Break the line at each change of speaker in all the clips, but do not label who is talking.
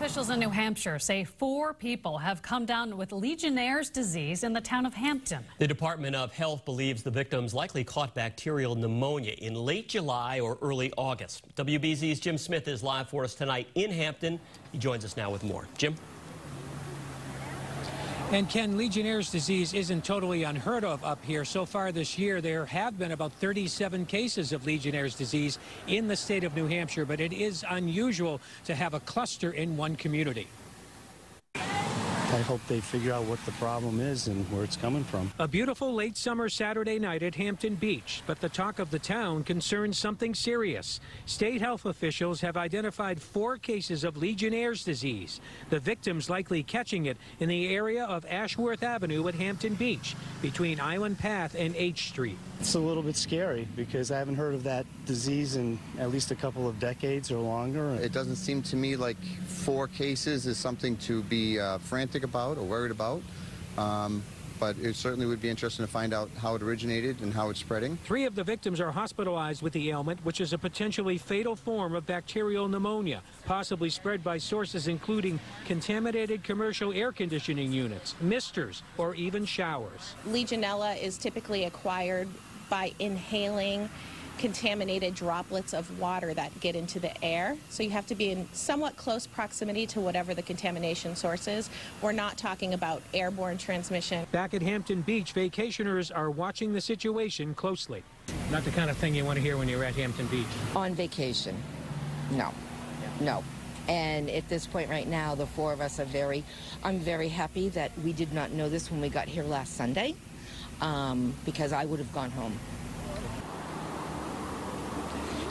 Officials in New Hampshire say 4 people have come down with Legionnaire's disease in the town of Hampton.
The Department of Health believes the victims likely caught bacterial pneumonia in late July or early August. WBZ's Jim Smith is live for us tonight in Hampton. He joins us now with more. Jim?
And Ken, Legionnaire's disease isn't totally unheard of up here. So far this year, there have been about 37 cases of Legionnaire's disease in the state of New Hampshire, but it is unusual to have a cluster in one community.
I hope they figure out what the problem is and where it's coming from.
A beautiful late summer Saturday night at Hampton Beach, but the talk of the town concerns something serious. State health officials have identified 4 cases of Legionnaire's disease, the victims likely catching it in the area of Ashworth Avenue at Hampton Beach, between Island Path and H Street.
It's a little bit scary because I haven't heard of that disease in at least a couple of decades or longer.
It doesn't seem to me like 4 cases is something to be frantic about or worried about, but it certainly would be interesting to find out how it originated and how it's spreading.
3 of the victims are hospitalized with the ailment, which is a potentially fatal form of bacterial pneumonia, possibly spread by sources including contaminated commercial air conditioning units, misters, or even showers.
Legionella is typically acquired by inhaling contaminated droplets of water that get into the air. So you have to be in somewhat close proximity to whatever the contamination source is. We're not talking about airborne transmission.
Back at Hampton Beach, vacationers are watching the situation closely. Not the kind of thing you want to hear when you're at Hampton Beach.
On vacation, no. And at this point right now, the 4 of us are I'm very happy that we did not know this when we got here last Sunday, because I would have gone home.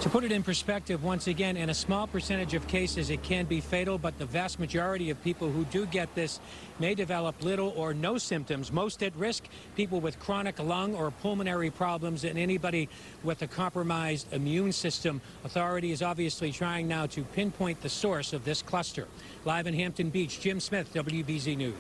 To put it in perspective, once again, in a small percentage of cases, it can be fatal, but the vast majority of people who do get this may develop little or no symptoms. Most at risk, people with chronic lung or pulmonary problems and anybody with a compromised immune system. Authority is obviously trying now to pinpoint the source of this cluster. Live in Hampton Beach, Jim Smith, WBZ News.